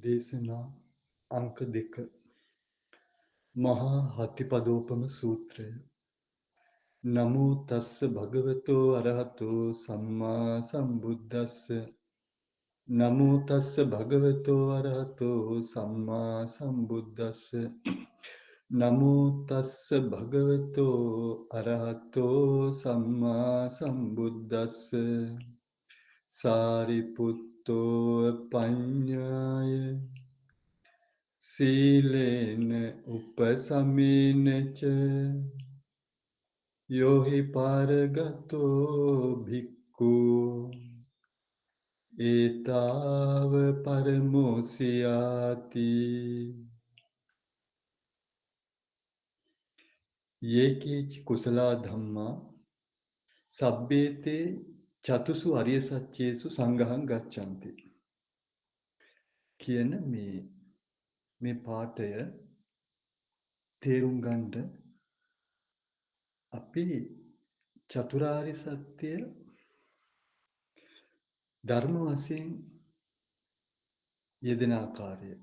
දේශනා අංක 2 මහා හතිපදෝපම සූත්‍රය. නමෝ තස්ස භගවතෝ අරහතෝ සම්මා සම්බුද්දස්ස. නමෝ තස්ස භගවතෝ අරහතෝ සම්මා සම්බුද්දස්ස. නමෝ තස්ස භගවතෝ අරහතෝ සම්මා සම්බුද්දස්ස. සාරිපුත්තෝ පඤ්ඤාය සීලේන උපසමේනච යෝහි පාරගතෝ භික්ඛු ඒතාව පරමෝසියාති යේකේච කුසලා ධම්මා සබ්බේතේ චතුසු අරිය සත්‍යේසු සංඝං ගච්ඡanti කියන මේ පාඩය තේරුම් ගන්න අපි චතුරාර්ය සත්‍ය ධර්ම වශයෙන් යෙදෙන ආකාරය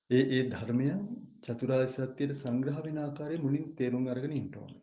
ඒ ධර්මයන් චතුරාර්ය සත්‍යයට සංග්‍රහ වෙන ආකාරය මුලින් තේරුම් අරගෙන ඉන්න ඕනේ.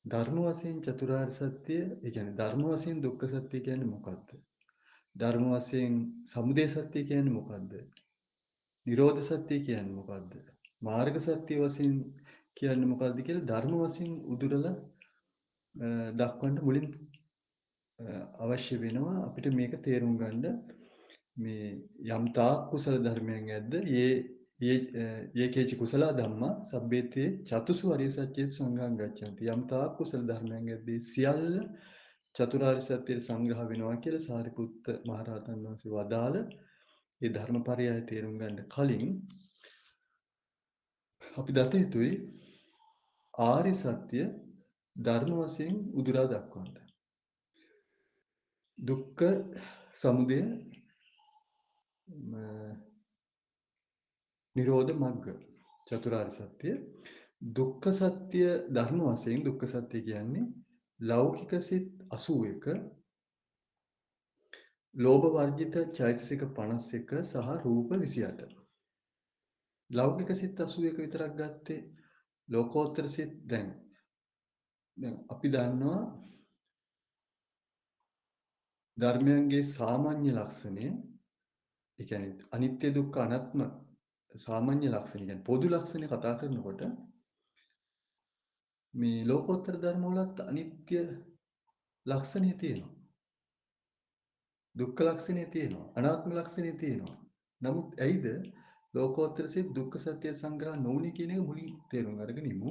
ධර්ම වශයෙන් චතුරාර්ය සත්‍ය, ඒ කියන්නේ ධර්ම වශයෙන් දුක්ඛ සත්‍ය කියන්නේ මොකක්ද? ධර්ම වශයෙන් සමුදය සත්‍ය කියන්නේ මොකක්ද? නිරෝධ සත්‍ය කියන්නේ මොකක්ද? මාර්ග සත්‍ය වශයෙන් කියන්නේ මොකක්ද කියලා ධර්ම වශයෙන් උදුරලා දක්වන්න මුලින් අවශ්‍ය වෙනවා අපිට මේක තේරුම් ගන්න. මේ යම් තාක් කුසල ධර්මයන් ඇද්ද ඒකේච කුසල ධම්මා සබ්බේතේ චතුසු අරිය සත්‍ය සංඝං ගච්ඡanti යම් තාක් කුසල ධර්මයන් ඇද්ද සියල්ල චතුරාර්ය සත්‍යයට සංග්‍රහ වෙනවා කියලා සාරිපුත්ත මහරහතන් වහන්සේ වදාළ ඒ ධර්මපරයය තේරුම් ගන්න කලින් අපි දත යුතුයි ආර්ය සත්‍ය ධර්ම වශයෙන් උදුරා දක්වන්න. දුක්ඛ සමුදය නිරෝධ මග්ග චතුරාර්ය සත්‍ය දුක්ඛ සත්‍ය ධර්ම වශයෙන් දුක්ඛ සත්‍ය කියන්නේ ලෞකික සිත් 81 ලෝභ වර්ජිත චෛතසික 51 සහ රූප 28 ලෞකික සිත් 81 විතරක් ගත්තේ ලෝකෝත්තර සිත් දැන් අපි දන්නවා ධර්මයන්ගේ සාමාන්‍ය ලක්ෂණය ඒ කියන්නේ අනිත්‍ය දුක්ඛ අනාත්ම සාමාන්‍ය ලක්ෂණ කියන්නේ පොදු ලක්ෂණ කතා කරනකොට මේ ලෝකෝත්තර ධර්ම වලත් අනිත්‍ය ලක්ෂණය තියෙනවා. දුක්ඛ ලක්ෂණය තියෙනවා. අනාත්ම ලක්ෂණය තියෙනවා. නමුත් ඇයිද ලෝකෝත්තර සිත් දුක්ඛ සත්‍ය සංග්‍රහ නොවුනේ කියන එක මුලින් තේරුම් අරගෙන ඉමු.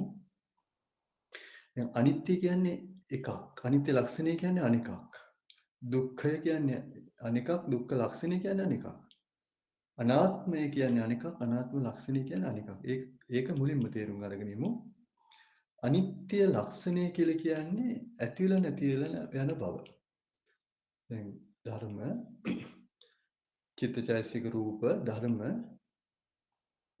දැන් අනිත්‍ය කියන්නේ එකක්. අනිත්‍ය ලක්ෂණය කියන්නේ අනිකක්. දුක්ඛය කියන්නේ අනිකක්. දුක්ඛ ලක්ෂණය කියන්නේ අනිකක්. අනාත්මය කියන්නේ අනිකක්. අනාත්ම ලක්ෂණය කියන්නේ අනිකක්. ඒක මුලින්ම තේරුම් අරගෙන ඉමු. අනිත්‍ය ලක්ෂණය කියලා කියන්නේ ඇතිවලා නැතිවලා යන බව. දැන් ධර්ම චිත්තචෛසික රූප ධර්ම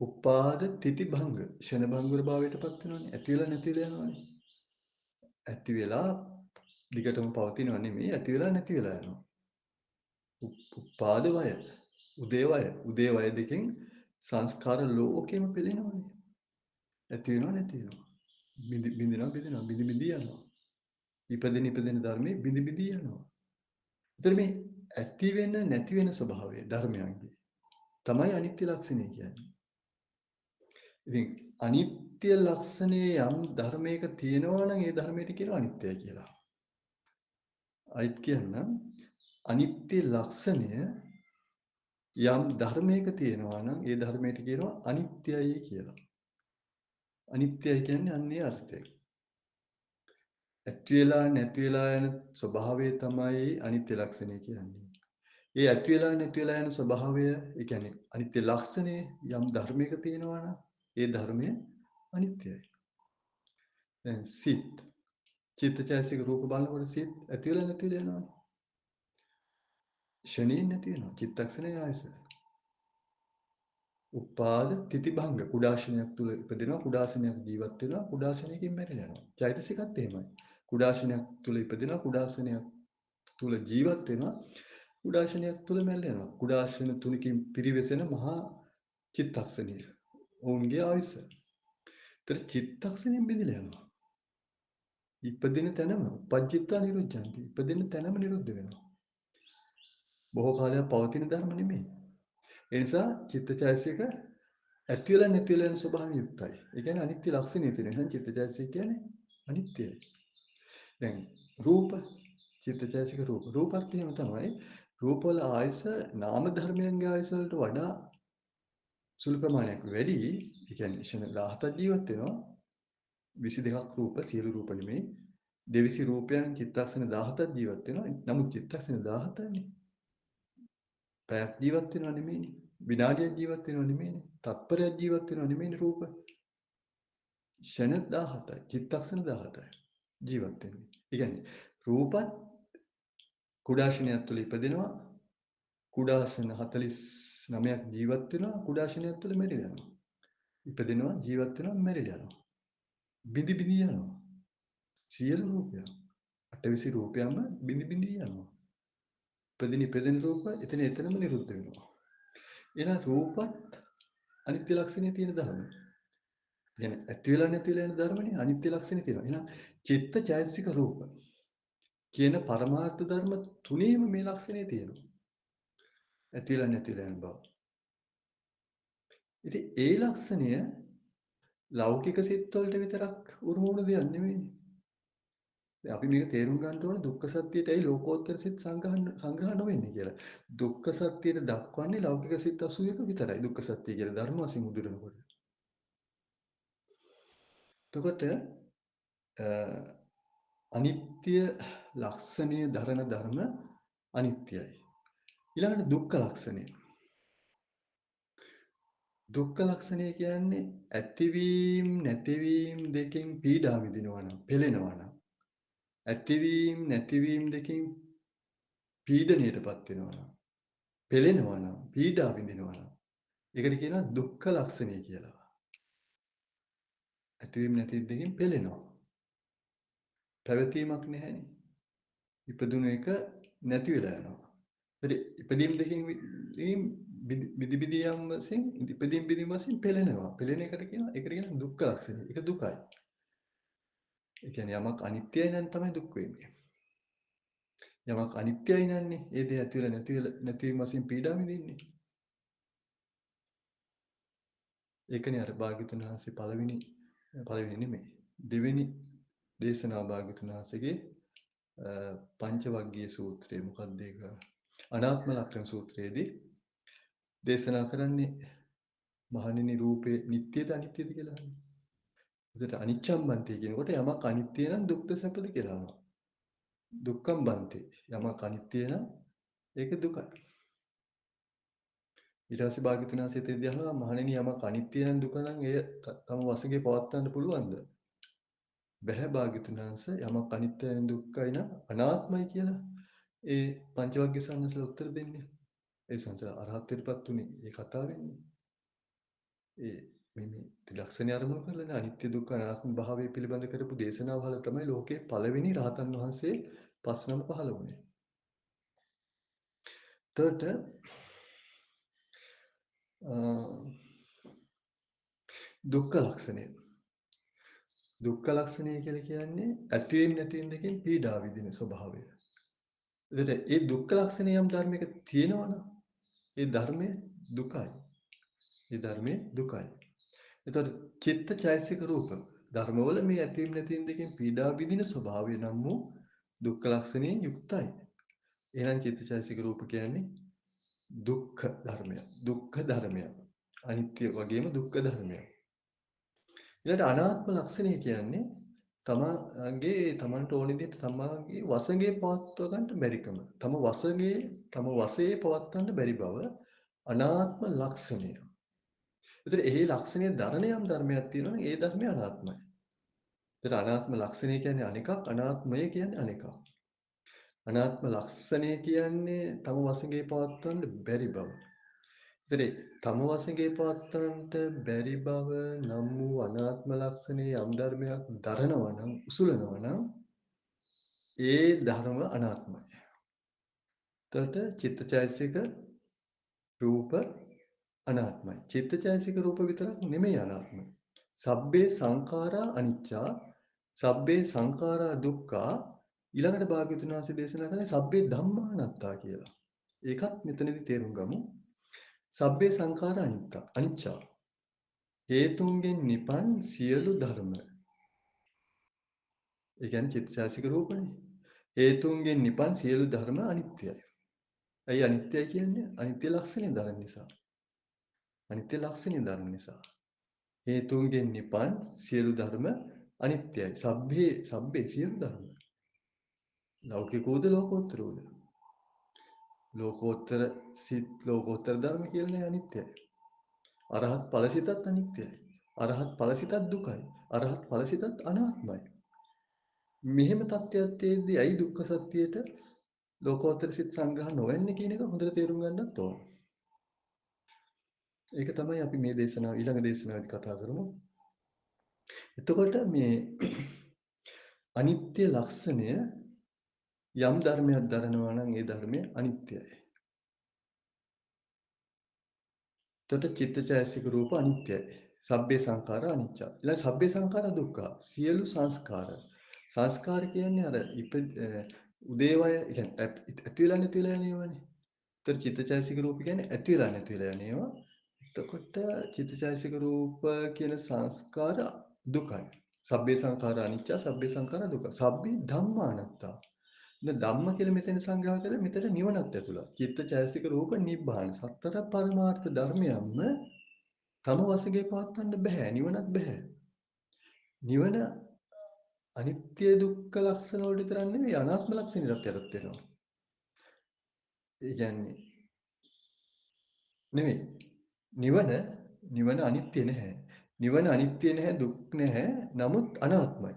උපාද තිති භංග ෂණ භංගුර භාවයට පත් වෙනවනේ ඇති වෙලා නැති වෙලා යනවනේ ඇති වෙලා දිගටම පවතිනව නෙමෙයි ඇති වෙලා නැති වෙලා යනවා උපාද වය උදේ වය දෙකෙන් සංස්කාර ලෝකෙම පෙළෙනවනේ ඇති වෙනව නැති වෙනවා බිඳිනවා බිඳි යනවා ඉපදෙන ධර්මයේ බිඳි යනවා. ඒතර මේ ඇති වෙන නැති වෙන ස්වභාවය ධර්මයන්ගේ තමයි අනිත්‍ය ලක්ෂණය කියන්නේ. ඉතින් අනිත්‍ය ලක්ෂණයේ යම් ධර්මයක තියෙනවා නම් ඒ ධර්මයට කියනවා අනිත්‍යයි කියලා. අයිත් කියන්නම් අනිත්‍ය ලක්ෂණය යම් ධර්මයක තියෙනවා නම් ඒ ධර්මයට කියනවා අනිත්‍යයි කියලා. අනිත්‍යයි කියන්නේ අන්නේ අර්ථය. ඇති වෙලා නැති වෙලා යන ස්වභාවය තමයි අනිත්‍ය ලක්ෂණය කියන්නේ. ඒ ඇති වෙලා නැති වෙලා යන ස්වභාවය ඒ කියන්නේ අනිත්‍ය ලක්ෂණය යම් ධර්මයක තියෙනවා නම් ඒ ධර්මය අනිත්‍යයි. දැන් සිත් චිත්තචෛසික රූප බලනකොට සිත් ඇති වෙලා නැති වෙලා යනවා. ෂණේ නැති වෙනවා. චිත්තක්ෂණේ ආයස. උපාද තිතිභංග කුඩාශනයක් තුල ඉපදෙනවා. කුඩාශනයක් ජීවත් වෙනවා. කුඩාශනයකින් මැරෙලා යනවා. චෛතසිකත් එහෙමයි. කුඩාශනයක් තුල ඉපදෙනවා. කුඩාශනයක් තුල ජීවත් වෙනවා. කුඩාශනයක් තුළ මැල්ලෙනවා. කුඩාශන තුනකින් පිරිවෙසෙන මහා චිත්තක්ෂණය. ඔවුන්ගේ ආයුෂ. ඒතර චිත්තක්ෂණයෙන් බෙදලා යනවා. ඉපදින තැනම උපජ්ජිත්වා නිරුද්ධಂತಿ. ඉපදින තැනම නිරුද්ධ වෙනවා. බොහෝ කාලයක් පවතින ධර්ම නෙමෙයි. ඒ නිසා චිත්තචෛසික ඇති වෙලා නැති වෙලා යන ස්වභාවයෙන් යුක්තයි. ඒ කියන්නේ අනිත්‍ය ලක්ෂණය තියෙන. එහෙනම් චිත්තචෛසික කියන්නේ අනිත්‍යයි. දැන් රූප චිත්තචෛසික රූපත් එහෙම තමයි. රූපවල ආයස නාම ධර්මයන්ගේ ආයස වලට වඩා සුළු ප්‍රමාණයක් වැඩි. ඒ කියන්නේ ක්ෂණ 17ක් ජීවත් වෙනවා. 22ක් රූප සියලු රූප නෙමෙයි. දෙවිසි රූපයන් චිත්තක්ෂණ 17ක් ජීවත් වෙනවා. නමුත් චිත්තක්ෂණ 17න්නේ. පැයක් ජීවත් වෙනව නෙමෙයිනේ. විනාඩියක් ජීවත් වෙනව නෙමෙයිනේ. තත්පරයක් ජීවත් වෙනව නෙමෙයිනේ රූප. ක්ෂණ 17යි. චිත්තක්ෂණ 17යි. ජීවත් වෙන්නේ. ඒ කියන්නේ රූපත් කුඩාශනයක් තුළ ඉපදෙනවා. කුඩාශන 49ක් ජීවත් වෙනවා. කුඩාශනයක් තුළ මැරිලා යනවා. ඉපදෙනවා ජීවත් වෙනවා මැරිලා යනවා. බිඳි බිඳි යනවා. සියලු රූපයන් 8 රූපයන්ම බිඳි බිඳි යනවා. ඉපදෙන රූප එතනම නිරුද්ධ වෙනවා. එහෙනම් රූපත් අනිත්‍ය ලක්ෂණයේ තියෙන ධර්ම. يعني ඇති වෙලා නැති වෙලා යන ධර්මනේ අනිත්‍ය ලක්ෂණේ තියෙනවා. එහෙනම් චිත්ත චෛතසික රූප කියන පරමාර්ථ ධර්ම තුනේම මේ ලක්ෂණේ තියෙනවා. ඇති වෙලා නැති වෙලා යන බව. ඉතින් ඒ ලක්ෂණය ලෞකික සිත් වලට විතරක් උරුම වුණ දෙයක් නෙවෙයිනේ. දැන් අපි මේක තේරුම් ගන්න ඕන දුක්ඛ සත්‍යයටයි ලෝකෝත්තර සිත් සංග්‍රහ නොවෙන්නේ කියලා. දුක්ඛ සත්‍යයට දක්වන්නේ ලෞකික සිත් 81 විතරයි. දුක්ඛ සත්‍ය කියලා ධර්ම වශයෙන් උදුරනකොට. එතකොට අනිත්‍ය ලක්ෂණය දරන ධර්ම අනිත්‍යයි. ඊළඟට දුක්ඛ ලක්ෂණය. දුක්ඛ ලක්ෂණය කියන්නේ ඇතිවීම නැතිවීම දෙකෙන් පීඩා විඳිනවා නම්, පෙළෙනවා නම්. ඇතිවීම නැතිවීම දෙකෙන් පීඩණයටපත් වෙනවා නම්, පෙළෙනවා නම්, පීඩා විඳිනවා නම්. ඒකට කියනවා දුක්ඛ ලක්ෂණය කියලා. ඇතිවීම නැතිවීම දෙකෙන් පෙළෙනවා. පැවතීමක් නැහැනේ. ඉපදුණු එක නැති වෙලා යනවා. ඉපදීම් දෙකෙන් බිදි බිදි යම් වශයෙන් ඉපදීම් වශයෙන් පෙළෙනවා. පෙළෙන එකට කියනවා දුක්ඛ ලක්ෂණය. ඒක දුකයි. ඒ කියන්නේ යමක් අනිත්‍යයි නම් තමයි දුක් වෙන්නේ. යමක් අනිත්‍යයි නන්නේ ඒ දේ ඇති වෙලා නැතිවීම වශයෙන් පීඩා විඳින්නේ. ඒකනේ අර භාග්‍යතුන් වහන්සේ පළවෙනි නෙමෙයි දෙවෙනි දේශනා භාග්‍යතුන් වහන්සේගේ පංචවග්ගීය සූත්‍රය මොකක්ද ඒක? අනාත්ම ලක්ෂණ සූත්‍රයේදී දේශනා කරන්නේ මහණෙනි රූපේ නිට්ටයද අනිත්‍යද කියලා අහන්නේ. එතකොට අනිච්ඡම් බන්ති කියනකොට යමක් අනිත්‍ය නම් දුක්ඛ සැපද කියලා අහනවා. දුක්ඛම් බන්ති යමක් අනිත්‍ය නම් ඒක දුකයි. ඊට පස්සේ භාග්‍යවතුන් වහන්සේ තෙද්දී අහනවා මහණෙනි යමක් අනිත්‍ය නම් දුක නම් එය තම වශයෙන් පවත්වන්න පුළුවන්ද? බැහැ භාග්‍යවතුන් වහන්සේ යමක් අනිත්‍යයි නම් දුක්ඛයි නම් අනාත්මයි කියලා ඒ පංචවග්ගය සම්මසල උත්තර දෙන්නේ. ඒ සංසාර අරහත්ත්වයටපත් උනේ ඒ කතාවෙන්නේ. ඒ මේ ත්‍රිලක්ෂණය අරමුණු කරලානේ අනිත්‍ය දුක්ඛ අනාත්ම භාවය පිළිබඳ කරපු දේශනාවල තමයි ලෝකේ පළවෙනි රහතන් වහන්සේ පස් නම පහළ වුණේ. එතකොට දුක්ඛ ලක්ෂණය. දුක්ඛ ලක්ෂණය කියලා කියන්නේ ඇතිවීම නැතිවීම දෙකෙන් පීඩා විඳින ස්වභාවය. එතකොට ඒ දුක්ඛ ලක්ෂණය යම් ධර්මයක තියෙනවනම් ඒ ධර්මය දුකයි. ඒ ධර්මය දුකයි. එතකොට චිත්ත චෛසික රූප ධර්මවල මේ ඇතිවීම නැතිවීම දෙකෙන් පීඩා විඳින ස්වභාවය නම් වූ දුක්ඛ ලක්ෂණයෙන් යුක්තයි. එහෙනම් චිත්ත චෛසික රූප කියන්නේ දුක්ඛ ධර්මය. දුක්ඛ ධර්මය. අනිත්‍ය වගේම දුක්ඛ ධර්මය. ඊළඟට අනාත්ම ලක්ෂණය කියන්නේ තමන්ට ඕන විදිහට තමාගේ වශයෙන් පවත්වා ගන්න බැරිකම. තම වශයේ පවත්වන්න බැරි බව අනාත්ම ලක්ෂණය. ඒතර එහි ලක්ෂණය දරණ යම් ධර්මයක් තියෙනවා ඒ ධර්මය අනාත්මයි. ඒතර අනාත්ම ලක්ෂණය කියන්නේ අනිකක් අනාත්මය කියන්නේ අනිකක්. අනාත්ම ලක්ෂණය කියන්නේ තම වශයෙන් පවත්වන්න බැරි බව. ඒතර තම වශයෙන් පවත්වන්නට බැරි බව නම් වූ අනාත්ම ලක්ෂණයේ යම් ධර්මයක් දරනවා නම් උසුලනවා නම් ඒ ධර්ම අනාත්මයි. එතකොට චිත්තචෛතසික රූප අනාත්මයි. චිත්තචෛතසික රූප විතරක් නෙමෙයි අනාත්ම. සබ්බේ සංඛාරා අනිච්චා, සබ්බේ සංඛාරා දුක්ඛා, ඊළඟට භාග්‍යවතුන් වහන්සේ දේශනා කරන්නේ සබ්බේ ධම්මා අනාත්තා කියලා. ඒකත් මෙතනදී තේරුම් ගමු. සබ්බේ සංඛාරා අනිච්චා. හේතුන්ගෙන් නිපන් සියලු ධර්ම. ඒ කියන්නේ චිත්තචෛතසික රූපනේ. හේතුන්ගෙන් නිපන් සියලු ධර්ම අනිත්‍යයි. ඇයි අනිත්‍යයි කියන්නේ? අනිත්‍ය ලක්ෂණය දරන නිසා. අනිත්‍ය ලක්ෂණය දරන නිසා. හේතුන්ගෙන් නිපන් සියලු ධර්ම අනිත්‍යයි. සබ්බේ සියලු ධර්ම. ලෞකිකෝද ලෝකෝත්තරෝද? ලෝකෝත්තර සිත් ලෝකෝත්තර ධර්ම කියන්නේ අනිත්‍යයි. අරහත් ඵලසිතත් අනිත්‍යයි. අරහත් ඵලසිතත් දුකයි. අරහත් ඵලසිතත් අනාත්මයි. මෙහෙම තත්ත්වයක් තියෙද්දී ඇයි දුක්ඛ සත්‍යයට ලෝකෝත්තර සිත් සංග්‍රහ නොවෙන්නේ කියන එක හොඳට තේරුම් ගන්නත් ඕන. ඒක තමයි අපි මේ දේශනාව ඊළඟ දේශනාවේදී කතා කරමු. එතකොට මේ අනිත්‍ය ලක්ෂණය යම් ධර්මයක් දරනවා නම් ඒ ධර්මය අනිත්‍යයි. එතකොට චිත්තචෛතසික රූප අනිත්‍යයි. සබ්බේ සංඛාර අනිච්චා. ඊළඟ සබ්බේ සංඛාර දුක්ඛ. සියලු සංස්කාර. සංස්කාර කියන්නේ අර උදේවය කියන්නේ ඇති වෙලා නැති වෙලා යනේවනේ. එතකොට චිත්තචෛතසික රූප කියන්නේ ඇති වෙලා නැති වෙලා යනේවා. එතකොට චිත්තචෛතසික රූප කියන සංස්කාර දුකයි. සබ්බේ සංඛාර අනිච්චා, සබ්බේ සංඛාර දුක්ඛ. සබ්බේ ධම්මානත්තා. ධම්ම කියලා මෙතන සංග්‍රහ කරලා මෙතන නිවනත් ඇතුළත්. චිත්තචෛතසික රූප නිබ්බාන. සතර පරමාර්ථ ධර්මයන්ම තම වශයෙන් පවත්වන්න බෑ. නිවනත් බෑ. නිවන අනිත්‍ය දුක්ඛ ලක්ෂණ වලට විතරක් නෙවෙයි අනාත්ම ලක්ෂණයටත් යටත් වෙනවා. ඒ කියන්නේ නෙවෙයි. නිවන අනිත්‍ය නැහැ. නිවන අනිත්‍ය නැහැ, දුක් නැහැ. නමුත් අනාත්මයි.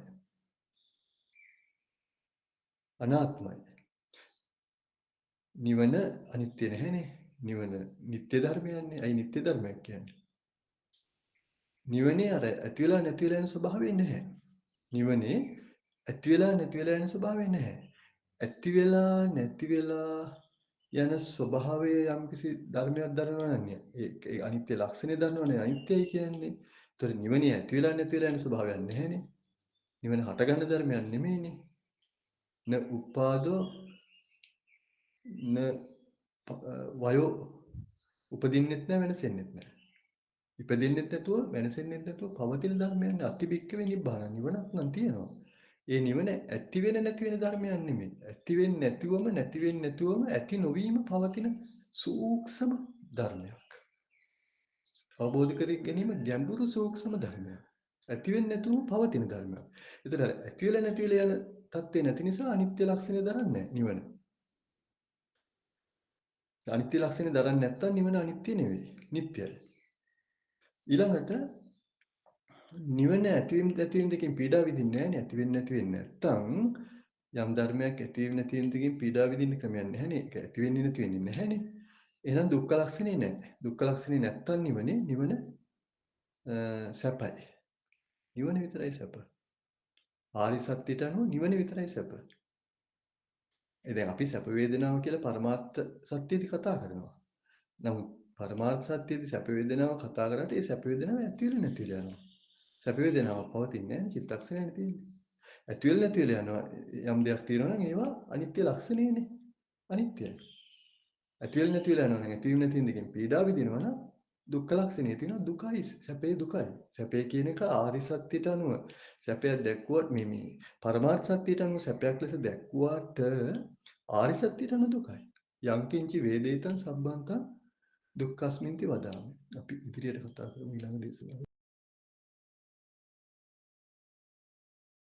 අනාත්මයි. නිවන අනිත්‍ය නැහැනේ. නිවන නිත්‍ය ධර්මයන්නේ. අයි නිත්‍ය ධර්මයක් කියන්නේ. නිවනේ අර ඇති වෙලා නැති වෙලා යන ස්වභාවය නැහැ. නිවනේ ඇති වෙලා නැති වෙලා යන ස්වභාවය නැහැ. ඇති වෙලා නැති වෙලා යන ස්වභාවය යම්කිසි ධර්මයක් දරනවා නම් ඒ අනිත්‍ය ලක්ෂණය දන්නවනේ අනිත්‍යයි කියන්නේ. ඒතර නිවනේ ඇති වෙලා නැති වෙලා යන ස්වභාවයක් නැහැනේ. නිවන හටගන්න ධර්මයක් නෙමෙයිනේ. න උපාදෝ න වයෝ උපදින්නෙත් නැහැ වෙනසෙන්නෙත් නැහැ. ඉපදෙන්නෙත් නැතුව වෙනසෙන්නෙත් නැතුව පවතින ධර්මයන් අතිබික්කවේ නිබ්බාන නිවනක් නම් තියෙනවා. ඒ නිවන ඇති වෙන නැති වෙන ධර්මයක් නෙමෙයි. ඇති වෙන්නේ නැතිවම නැති වෙන්නේ නැතුවම ඇති නොවීම පවතින සූක්ෂම ධර්මයක්. අවබෝධ කර ගැනීම ගැඹුරු සූක්ෂම ධර්මයක්. ඇති වෙන්නේ නැතුවම පවතින ධර්මයක්. ඒතර ඇති වෙලා නැති වෙලා යන තත්ත්වේ නැති නිසා අනිත්‍ය ලක්ෂණය දරන්නේ නිවන. අනිත්‍ය ලක්ෂණය දරන්නේ නැත්තම් නිවන අනිත්‍ය නෙවෙයි. නිට්ටයයි. ඊළඟට නිවන ඇතිවීම නැතිවීම දෙකෙන් පීඩා විඳින්නේ නැහැ නේ. ඇති වෙන්නේ නැති වෙන්නේ නැත්තම් යම් ධර්මයක් ඇතිවීම නැතිවීම දෙකෙන් පීඩා විඳින්න ක්‍රමයක් නැහැ නේ. ඒක ඇති වෙන්නේ නැති වෙන්නේ නැහැ නේ. එහෙනම් දුක්ඛ ලක්ෂණේ නැහැ. දුක්ඛ ලක්ෂණේ නැත්තම් නිවන සැපයි. නිවන විතරයි සැප. ආරි සත්‍යයට අනුව නිවන විතරයි සැප. දැන් අපි සැප වේදනාව කියලා පරමාර්ථ සත්‍යයේදී කතා කරනවා. නමුත් පරමාර්ථ සත්‍යයේදී සැප වේදනාව කතා කරාට ඒ සැප වේදනාව ඇති වෙලා නැති වෙලා යනවා. සැප වේදනාවක් පවතින්නේ නැහැ චිත්තක්ෂණයනේ තියෙන්නේ. ඇති වෙලා නැති වෙලා යනවා යම් දෙයක් තියෙනවා නම් ඒවා අනිත්‍ය ලක්ෂණයනේ. අනිත්‍යයි. ඇති වෙලා නැති වෙලා යනවා නම් ඇතිවීම නැතිවීම දෙකෙන් පීඩා විඳිනවා නම් දුක්ඛ ලක්ෂණය තියෙනවා දුකයි සැපේ දුකයි. සැපේ කියන එක ආරි සත්‍යයට අනුව සැපයක් දැක්කුවත් මේ පරමාර්ථ සත්‍යයට අනුව සැපයක් ලෙස දැක්කුවාට ආරි සත්‍යයට අනුව දුකයි. යංකින්චි වේදේතං සම්බන්තං දුක්ඛස්මින්ති වදාමි. අපි ඉදිරියට කතා කරමු ඊළඟ දේශනාවේ.